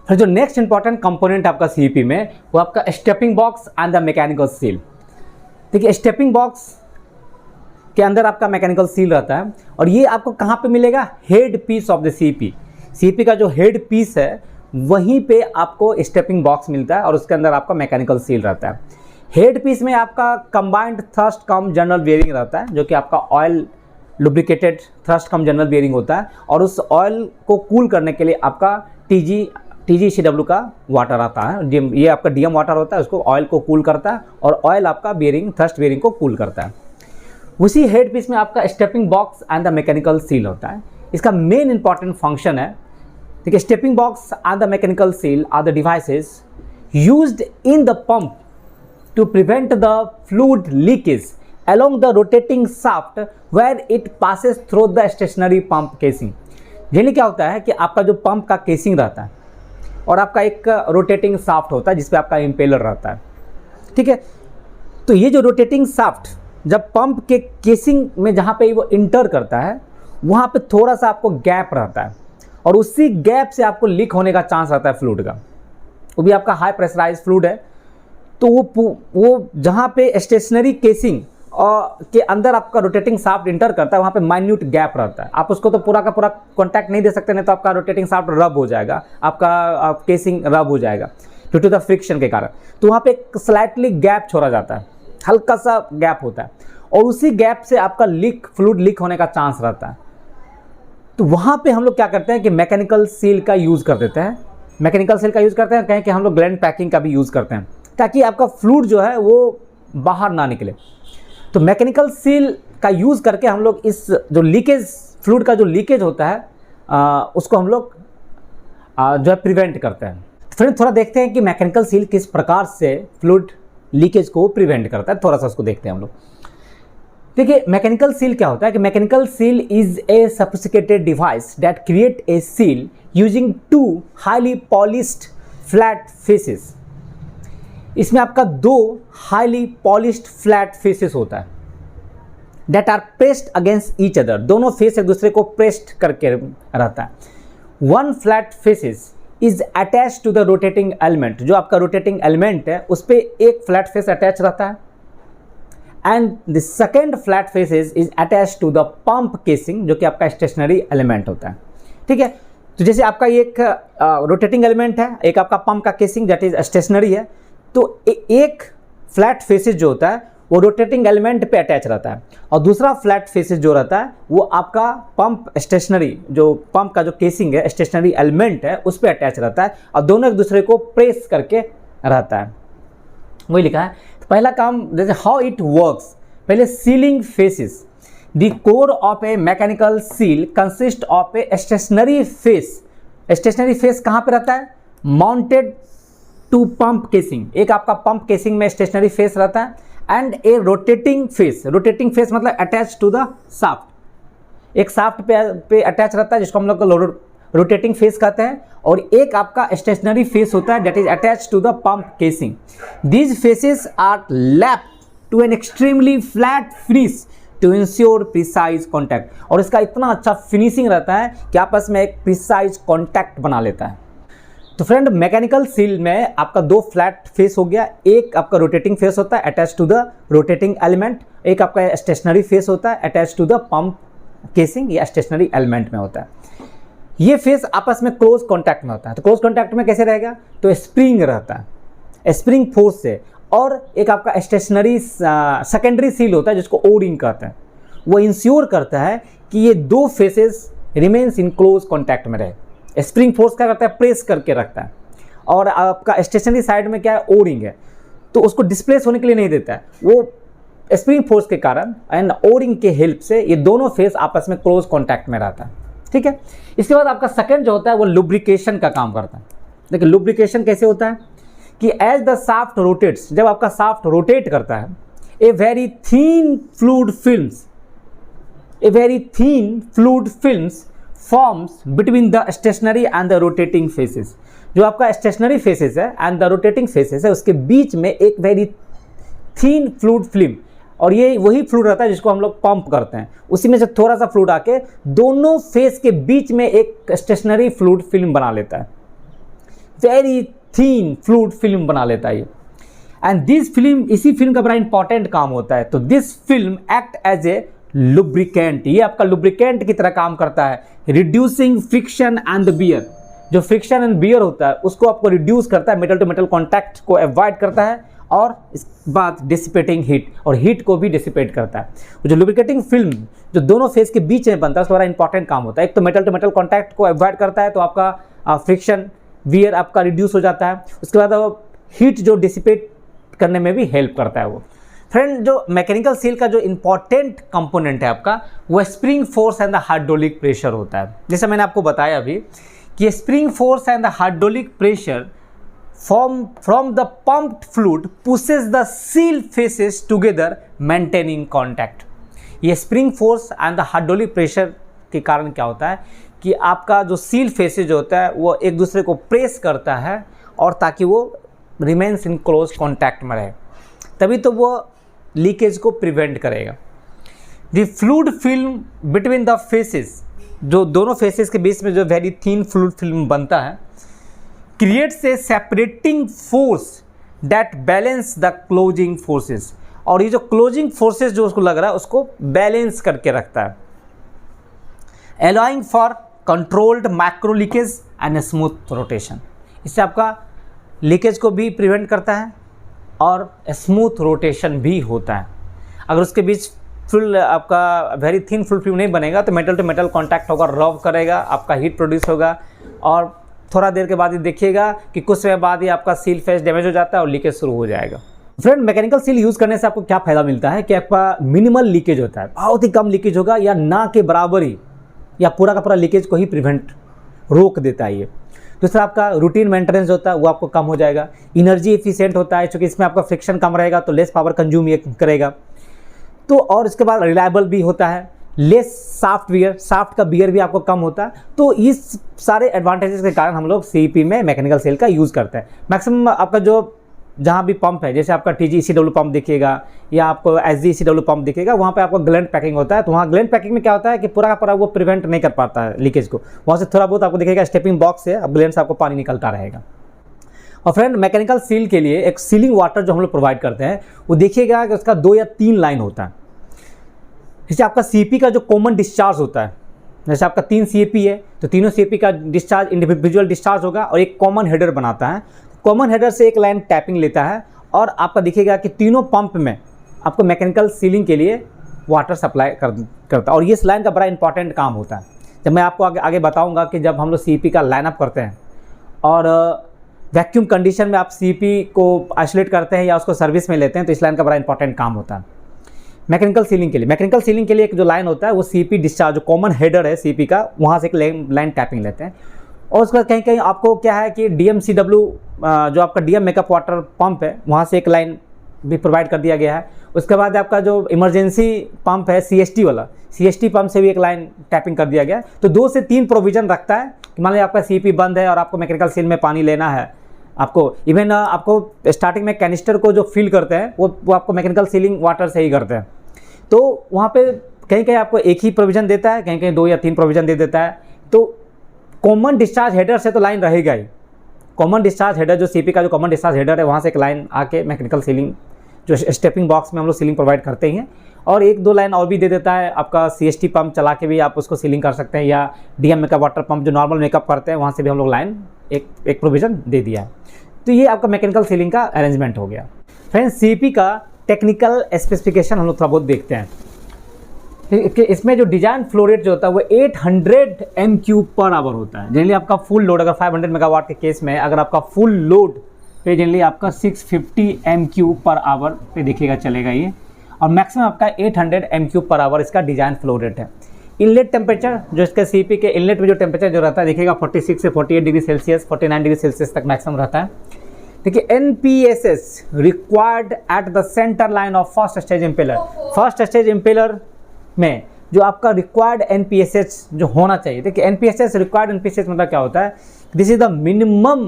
फिर जो next important component आपका सीईपी में वो आपका stepping box and the mechanical seal. देखिए स्टेपिंग बॉक्स के अंदर आपका मैकेनिकल सील रहता है और ये आपको कहाँ पे मिलेगा, head piece of the CEP. CEP का जो हेड पीस है वहीं पे आपको स्टेपिंग बॉक्स मिलता है और उसके अंदर आपका मैकेनिकल सील रहता है। हेड पीस में आपका कंबाइंड थ्रस्ट कम जनरल बेयरिंग रहता है, जो कि आपका ऑयल लुब्रिकेटेड थ्रस्ट कम जनरल बेयरिंग होता है और उस ऑयल को कूल करने के लिए आपका TGCW का वाटर आता है। ये आपका DM वाटर होता है, उसको ऑयल को कूल करता है और ऑयल आपका बेयरिंग थ्रस्ट बेयरिंग को कूल करता है। उसी हेड पीस में आपका stepping box and the mechanical seal होता है। इसका मेन इंपॉर्टेंट फंक्शन है, देखिए stepping box and the mechanical seal are the devices used in the pump to prevent the fluid leakage along the rotating shaft where it passes through the stationary pump casing। यानी क्या होता है कि आपका जो pump का casing रहता है और आपका एक रोटेटिंग शाफ्ट होता है जिसपे आपका इम्पेलर रहता है, ठीक है। तो ये जो रोटेटिंग शाफ्ट जब पंप के केसिंग में जहाँ पे वो इंटर करता है वहाँ पे थोड़ा सा आपको गैप रहता है और उसी गैप से आपको लीक होने का चांस रहता है फ्लूइड का। वो भी आपका हाई प्रेशराइज फ्लूइड है, तो वो जहाँ पे स्टेशनरी केसिंग और के अंदर आपका रोटेटिंग शाफ्ट इंटर करता है वहाँ पे माइन्यूट गैप रहता है। आप उसको तो पूरा का पूरा कॉन्टैक्ट नहीं दे सकते, नहीं तो आपका रोटेटिंग शाफ्ट रब हो जाएगा, आपका केसिंग रब हो जाएगा ड्यू टू द फ्रिक्शन के कारण। तो वहाँ पे एक स्लाइटली गैप छोड़ा जाता है, हल्का सा गैप होता है और उसी गैप से आपका फ्लूइड लीक होने का चांस रहता है। तो वहाँ पे हम लोग क्या करते हैं कि मैकेनिकल सील का यूज़ कर देते हैं। मैकेनिकल सील का यूज़ करते हैं, कहें कि हम लोग ग्लैंड पैकिंग का भी यूज़ करते हैं ताकि आपका फ्लूइड जो है वो बाहर ना निकले। तो मैकेनिकल सील का यूज़ करके हम लोग इस जो लीकेज फ्लूइड का जो लीकेज होता है उसको हम लोग जो है प्रिवेंट करते हैं। फ्रेंड थोड़ा देखते हैं कि मैकेनिकल सील किस प्रकार से फ्लूइड लीकेज को प्रिवेंट करता है, थोड़ा सा उसको देखते हैं हम लोग। देखिए मैकेनिकल सील क्या होता है कि mechanical seal is a sophisticated device that create a seal using two highly polished flat faces. इसमें आपका दो हाईली पॉलिश्ड फ्लैट फेसेस होता है that are pressed against each other. दोनों फेस एक दूसरे को प्रेस्ड करके रहता है। One flat faces is attach to the rotating element. जो आपका रोटेटिंग एलिमेंट है उस पर एक फ्लैट फेस अटैच रहता है and the second flat faces is attach to the pump casing, जो कि आपका स्टेशनरी एलिमेंट होता है, ठीक है। तो जैसे आपका ये एक रोटेटिंग एलिमेंट है, एक आपका पंप का केसिंग दैट इज स्टेशनरी है, तो एक फ्लैट फेसेस जो होता है वो रोटेटिंग एलिमेंट पे अटैच रहता है और दूसरा फ्लैट फेसेस जो रहता है वो आपका पंप स्टेशनरी, जो पंप का जो केसिंग है स्टेशनरी एलिमेंट है उस पे अटैच रहता है और दोनों एक दूसरे को प्रेस करके रहता है। वही लिखा है। तो पहला काम जैसे हाउ इट वर्क्स, पहले sealing faces. The core of a mechanical seal consist of a stationary face. Stationary face कहाँ पे रहता है, माउंटेड टू पंप केसिंग। एक आपका पंप केसिंग में स्टेशनरी फेस रहता है and A rotating face. Rotating face मतलब अटैच टू द शाफ्ट, एक शाफ्ट पे अटैच रहता है जिसको हम लोग रोटेटिंग फेस कहते हैं और एक आपका स्टेशनरी फेस होता है that is attach to the pump casing. These faces are lapped to an extremely flat finish to ensure precise contact. और इसका इतना अच्छा फिनिशिंग रहता है कि आपस में एक प्रिसाइज कॉन्टैक्ट बना लेता है। तो फ्रेंड मैकेनिकल सील में आपका दो फ्लैट फेस हो गया, एक आपका रोटेटिंग फेस होता है attach to the rotating element, एक आपका स्टेशनरी फेस होता है attach to the pump casing या स्टेशनरी एलिमेंट में होता है। ये फेस आपस में क्लोज कॉन्टैक्ट में होता है। तो क्लोज कॉन्टैक्ट में कैसे रहेगा, तो स्प्रिंग रहता है, स्प्रिंग फोर्स से। और एक आपका स्टेशनरी सेकेंडरी सील होता है जिसको ओ रिंग कहते हैं, वो इंश्योर करता है कि ये दो faces remains in close contact में रहे। स्प्रिंग फोर्स क्या करता है, प्रेस करके रखता है और आपका स्टेशनरी साइड में क्या है, ओ रिंग है, तो उसको डिस्प्लेस होने के लिए नहीं देता है। वो स्प्रिंग फोर्स के कारण एंड ओ रिंग के हेल्प से ये दोनों फेस आपस में क्लोज कॉन्टैक्ट में रहता है, ठीक है। इसके बाद आपका सेकंड जो होता है वो लुब्रिकेशन का काम करता है। देखिए लुब्रिकेशन कैसे होता है कि एज द शाफ्ट रोटेट्स, जब आपका शाफ्ट रोटेट करता है, a very thin fluid films forms between the stationary and the rotating faces. जो आपका स्टेशनरी फेसेस है एंड द रोटेटिंग फेसेस है उसके बीच में एक वेरी थीन फ्लूइड फिल्म, और ये वही फ्लूइड रहता है जिसको हम लोग पंप करते हैं, उसी में से थोड़ा सा फ्लूइड आके दोनों फेस के बीच में एक स्टेशनरी फ्लूइड फिल्म बना लेता है। वेरी थीन फ्लूइड फिल्म बना लेता है ये। एंड दिस फिल्म, इसी फिल्म का बड़ा इंपॉर्टेंट काम होता है। तो this film act as a lubricant, ये आपका लुब्रिकेंट की तरह काम करता है, रिड्यूसिंग फ्रिक्शन एंड बियर। जो फ्रिक्शन एंड बियर होता है उसको आपको रिड्यूस करता है, मेटल टू मेटल कॉन्टैक्ट को अवॉइड करता है, और इस बाद डिसिपेटिंग हीट, और हीट को भी डिसिपेट करता है। जो लुब्रिकेटिंग फिल्म जो दोनों फेस के बीच में बनता है उसका बड़ा इंपॉर्टेंट काम होता है। एक तो मेटल टू मेटल कॉन्टैक्ट को अवॉइड करता है, तो आपका फ्रिक्शन वियर आपका रिड्यूस हो जाता है। उसके बाद हीट जो डिसिपेट करने में भी हेल्प करता है वो। फ्रेंड, जो मैकेनिकल सील का जो इंपॉर्टेंट कंपोनेंट है आपका, वो spring force and the hydraulic pressure होता है। जैसे मैंने आपको बताया अभी कि spring force and the hydraulic pressure from the pumped fluid pushes the seal faces together maintaining contact। ये spring force and the hydraulic pressure के कारण क्या होता है कि आपका जो सील फेसेज होता है वो एक दूसरे को प्रेस करता है, और ताकि वो रिमेन्स इन क्लोज कॉन्टैक्ट में रहे, तभी तो वो लीकेज को प्रिवेंट करेगा। The fluid film between the faces, जो दोनों फेसेस के बीच में जो वेरी थिन फ्लूइड फिल्म बनता है, creates a separating force that balance the closing forces. और ये जो क्लोजिंग फोर्सेस जो उसको लग रहा है उसको बैलेंस करके रखता है, allowing for controlled micro leakage and smooth rotation. इससे आपका लीकेज को भी प्रिवेंट करता है और स्मूथ रोटेशन भी होता है। अगर उसके बीच फुल आपका वेरी थिन फुल फिल्म नहीं बनेगा तो मेटल टू मेटल कॉन्टैक्ट होगा, रब करेगा, आपका हीट प्रोड्यूस होगा, और थोड़ा देर के बाद ही देखिएगा कि कुछ समय बाद ही आपका सील फेस डैमेज हो जाता है और लीकेज शुरू हो जाएगा। फ्रेंड, मैकेनिकल सील यूज़ करने से आपको क्या फ़ायदा मिलता है कि आपका मिनिमल लीकेज होता है, बहुत ही कम लीकेज होगा, या ना के बराबर ही, या पूरा का पूरा लीकेज को ही प्रिवेंट रोक देता है ये। दूसरा, आपका रूटीन मेंटेनेंस होता है वो आपको कम हो जाएगा। एनर्जी एफिशिएंट होता है, क्योंकि इसमें आपका फ्रिक्शन कम रहेगा तो लेस पावर कंज्यूम ये करेगा। तो और इसके बाद रिलायबल भी होता है, लेस साफ्ट बियर, साफ्ट का बियर भी आपको कम होता है। तो इस सारे एडवांटेजेस के कारण हम लोग सीईपी में मैकेनिकल सेल का यूज़ करते हैं। मैक्सिमम आपका जो जहाँ भी पंप है, जैसे आपका TG-ECW पंप दिखेगा या आपको SG-ECW पंप दिखेगा, वहाँ पे आपको ग्लैंड पैकिंग होता है। तो वहाँ ग्लैंड पैकिंग में क्या होता है कि पूरा का पूरा वो प्रिवेंट नहीं कर पाता है लीकेज को, वहाँ से थोड़ा बहुत आपको दिखेगा स्टेपिंग बॉक्स से अब ग्लैंड से आपको पानी निकलता रहेगा। और फ्रेंड, मैकेनिकल सील के लिए एक सीलिंग वाटर जो हम लोग प्रोवाइड करते हैं वो देखिएगा कि उसका 2 या 3 लाइन होता है। जैसे आपका CP का जो कॉमन डिस्चार्ज होता है, जैसे आपका 3 CP है तो तीनों CP का डिस्चार्ज इंडिविजुअल डिस्चार्ज होगा और एक कॉमन हेडर बनाता है। कॉमन हेडर से एक लाइन टैपिंग लेता है, और आपका दिखेगा कि तीनों पंप में आपको मैकेनिकल सीलिंग के लिए वाटर सप्लाई करता है। और ये इस लाइन का बड़ा इंपॉर्टेंट काम होता है। जब मैं आपको आगे बताऊँगा कि जब हम लोग CP का लाइनअप करते हैं और वैक्यूम कंडीशन में आप CP को आइसोलेट करते हैं या उसको सर्विस में लेते हैं, तो इस लाइन का बड़ा इंपॉर्टेंट काम होता है मैकेनिकल सीलिंग के लिए। मैकेनिकल सीलिंग के लिए एक जो लाइन होता है वो CP डिस्चार्ज, जो कॉमन हेडर है CP का, वहाँ से एक लाइन टैपिंग लेते हैं। और उसके बाद कहीं कहीं आपको क्या है कि DMCW जो आपका DM मेकअप वाटर पंप है, वहाँ से एक लाइन भी प्रोवाइड कर दिया गया है। उसके बाद आपका जो इमरजेंसी पंप है CST वाला, CST पंप से भी एक लाइन टैपिंग कर दिया गया है। तो 2 से 3 प्रोविज़न रखता है कि मान लीजिए आपका CP बंद है और आपको मैकेनिकल सील में पानी लेना है, आपको इवन आपको स्टार्टिंग में कैनिस्टर को जो फिल करते हैं वो आपको मैकेनिकल सीलिंग वाटर से ही करते हैं। तो वहाँ पे कहीं कहीं आपको एक ही प्रोविज़न देता है, कहीं कहीं 2 या 3 प्रोविज़न दे देता है। तो कॉमन डिस्चार्ज हेडर से तो लाइन रहेगा ही। कॉमन डिस्चार्ज हेडर जो CP का जो कॉमन डिस्चार्ज हेडर है, वहाँ से एक लाइन आके मैकेनिकल सीलिंग जो स्टेपिंग बॉक्स में हम लोग सीलिंग प्रोवाइड करते हैं, और 1-2 लाइन और भी दे देता है। आपका CST पंप चला के भी आप उसको सीलिंग कर सकते हैं, या DM मेकअप वाटर पंप जो नॉर्मल मेकअप करते हैं वहाँ से भी हम लोग लाइन एक प्रोविज़न दे दिया है। तो ये आपका मैकेनिकल सीलिंग का अरेंजमेंट हो गया। फ्रेंड्स, CP का टेक्निकल स्पेसिफिकेशन हम लोग थोड़ा बहुत देखते हैं कि इसमें जो डिजाइन फ्लो रेट जो होता है वो 800 M³/आवर होता है। जनरली आपका फुल लोड, अगर 500 मेगावाट के केस में अगर आपका फुल लोड पे जनरली आपका 650 M³/आवर पे देखिएगा चलेगा ये, और मैक्सिमम आपका 800 M³/आवर इसका डिजाइन फ्लो रेट है। इनलेट टेम्परेचर जो इसका CP के इनलेट में जो टेम्परेचर जो रहता है देखिएगा 46 से 48 डिग्री सेल्सियस, 49 डिग्री सेल्सियस तक मैक्सिमम रहता है। देखिए, NPSS required at the centre line of first stage impeller. First stage impeller में जो आपका रिक्वायर्ड NPSS जो होना चाहिए, देखिए NPSS रिक्वायर्ड NPSS मतलब क्या होता है, this is the minimum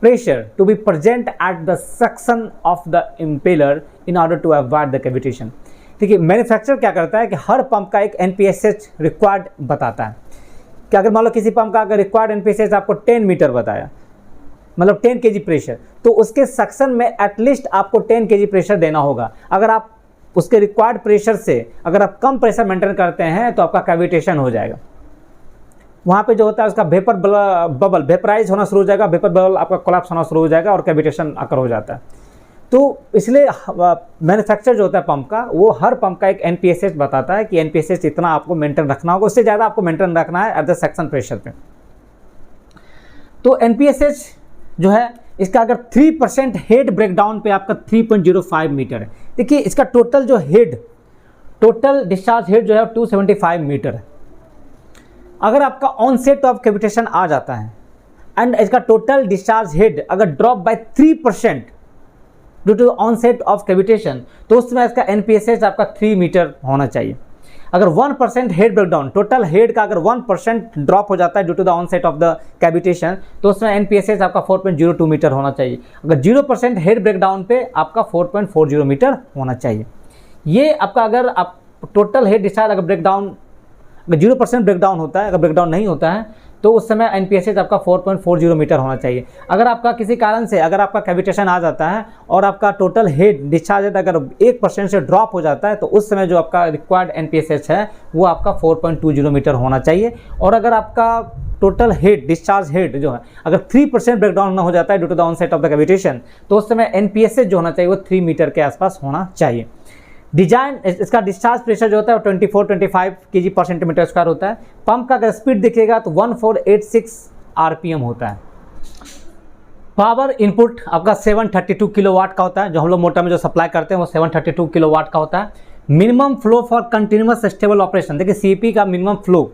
pressure to be present at the section of the impeller in order to avoid the cavitation. देखिए, मैन्युफैक्चरर क्या करता है कि हर पंप का एक NPSS रिक्वायर्ड बताता है कि अगर मान लो किसी पंप का अगर रिक्वायर्ड NPSS आपको 10 मीटर बताया, मतलब 10 kg प्रेशर, तो उसके सक्शन में एटलीस्ट आपको 10 kg प्रेशर देना होगा। अगर आप उसके रिक्वायर्ड प्रेशर से अगर आप कम प्रेशर मेंटेन करते हैं तो आपका कैविटेशन हो जाएगा। वहाँ पे जो होता है उसका बबल वेपराइज होना शुरू हो जाएगा, वेपर बबल आपका कोलैप्स होना शुरू हो जाएगा और कैविटेशन अकर हो जाता है। तो इसलिए मैन्युफैक्चर जो होता है पंप का, वो हर पंप का एक NPSH बताता है कि NPSH इतना आपको मेंटेन रखना होगा, उससे ज़्यादा आपको मेंटेन रखना है एट द सेक्शन प्रेशर पे। तो NPSH जो है इसका अगर 3% हेड ब्रेकडाउन पे आपका 3.05 मीटर है। देखिए इसका टोटल जो हेड, टोटल डिस्चार्ज हेड जो है 275 मीटर है। अगर आपका ऑनसेट ऑफ कैविटेशन आ जाता है एंड इसका टोटल डिस्चार्ज हेड अगर drop by 3% due to onset of cavitation, तो उसमें इसका NPSH आपका 3 मीटर होना चाहिए। अगर 1% हेड ब्रेकडाउन, टोटल हेड का अगर 1% ड्रॉप हो जाता है due to the onset of the cavitation, तो उसमें NPSH आपका 4.02 मीटर होना चाहिए। अगर 0% हेड ब्रेकडाउन पे आपका 4.40 मीटर होना चाहिए। ये आपका अगर आप टोटल हेड डिस्चार्ज अगर ब्रेकडाउन, अगर 0% ब्रेकडाउन होता है, अगर ब्रेकडाउन नहीं होता है तो उस समय NPSH आपका 4.40 मीटर होना चाहिए। अगर आपका किसी कारण से अगर आपका कैविटेशन आ जाता है और आपका टोटल हेड डिस्चार्ज अगर 1% से ड्रॉप हो जाता है, तो उस समय जो आपका रिक्वायर्ड NPSH है वो आपका 4.20 मीटर होना चाहिए। और अगर आपका टोटल हेड डिस्चार्ज हेड जो है अगर 3% ब्रेकडाउन हो जाता है due to the onset of the cavitation, तो उस समय NPSH जो होना चाहिए वो 3 मीटर के आसपास होना चाहिए। डिजाइन इसका डिस्चार्ज प्रेशर जो होता है वो 24-25 kg पर सेंटीमीटर स्क्वायर होता है। पंप का अगर स्पीड देखिएगा तो 1486 RPM होता है। पावर इनपुट आपका 732 किलोवाट का होता है, जो हम लोग मोटर में जो सप्लाई करते हैं वो 732 किलोवाट का होता है। Minimum flow for continuous stable operation, देखिए CP का मिनिमम फ्लो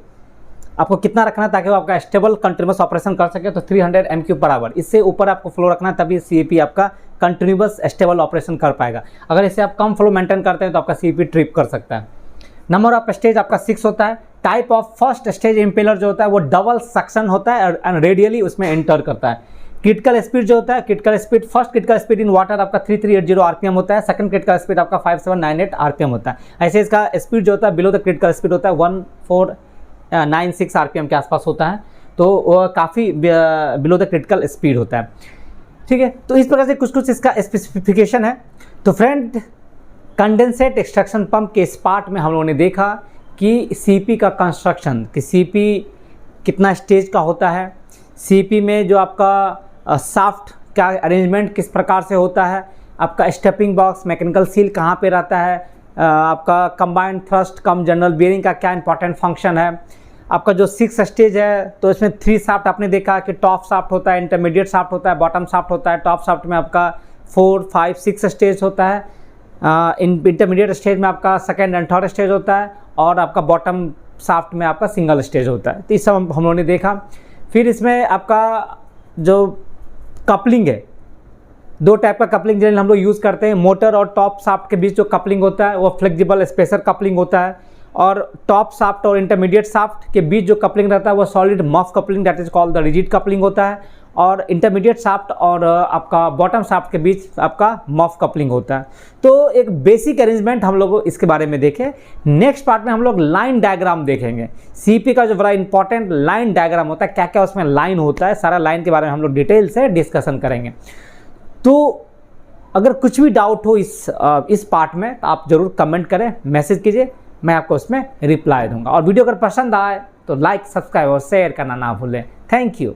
आपको कितना रखना है ताकि वो आपका स्टेबल कंटिन्यूअस ऑपरेशन कर सके, तो 300 MQ पर आवर, इससे ऊपर आपको फ्लो रखना है तभी CP आपका कंटिन्यूअस स्टेबल ऑपरेशन कर पाएगा। अगर इससे आप कम फ्लो मेंटेन करते हैं तो आपका CP ट्रिप कर सकता है। नंबर ऑफ स्टेज आपका 6 होता है। Type of first stage impeller जो होता है वो डबल सक्शन होता है एंड रेडियली उसमें एंटर करता है। क्रिटिकल स्पीड जो होता है, critical speed, first critical speed in water आपका 3380 RPM होता है, सेकंड क्रिटिकल स्पीड आपका 5798 RPM होता है। ऐसे इसका स्पीड जो होता है बिलो द क्रिटिकल स्पीड होता है 1496 RPM के आसपास होता है, तो वो काफ़ी बिलो द क्रिटिकल स्पीड होता है। ठीक है, तो इस प्रकार से कुछ इसका स्पेसिफिकेशन है। तो फ्रेंड, कंडेंसेट एक्सट्रैक्शन पंप के इस पार्ट में हम लोगों ने देखा कि CP का कंस्ट्रक्शन, कि CP कितना स्टेज का होता है, CP में जो आपका साफ्ट का अरेंजमेंट किस प्रकार से होता है, आपका स्टेपिंग बॉक्स, मैकेनिकल सील कहाँ पे रहता है, आपका कंबाइंड थ्रस्ट कम जनरल बियरिंग का क्या इंपॉर्टेंट फंक्शन है, आपका जो 6 स्टेज है तो इसमें 3 शाफ्ट आपने देखा कि टॉप शाफ्ट होता है, इंटरमीडिएट शाफ्ट होता है, बॉटम शाफ्ट होता है। टॉप शाफ्ट में आपका 4, 5, 6 स्टेज होता है, इंटरमीडिएट स्टेज में आपका सेकेंड एंड थर्ड स्टेज होता है, और आपका बॉटम शाफ्ट में आपका सिंगल स्टेज होता है। तो इस सब हम लोगों ने देखा। फिर इसमें आपका जो कपलिंग है, 2 टाइप का कपलिंग जिन्हें हम लोग यूज़ करते हैं। मोटर और टॉप शाफ्ट के बीच जो कपलिंग होता है वो फ्लेक्सिबल स्पेसर कपलिंग होता है, और टॉप शाफ्ट और इंटरमीडिएट शाफ्ट के बीच जो कपलिंग रहता है वो solid muff coupling, that is called the rigid coupling होता है, और इंटरमीडिएट शाफ्ट और आपका बॉटम शाफ्ट के बीच आपका मफ कपलिंग होता है। तो एक बेसिक अरेंजमेंट हम लोग इसके बारे में देखें। नेक्स्ट पार्ट में हम लोग लाइन डायग्राम देखेंगे। CP का जो बड़ा इंपॉर्टेंट लाइन डायग्राम होता है, क्या क्या उसमें लाइन होता है, सारा लाइन के बारे में हम लोग डिटेल से डिस्कशन करेंगे। तो अगर कुछ भी डाउट हो इस पार्ट में तो आप ज़रूर कमेंट करें, मैसेज कीजिए, मैं आपको उसमें रिप्लाई दूंगा। और वीडियो अगर पसंद आए तो लाइक, सब्सक्राइब और शेयर करना ना भूलें। Thank you.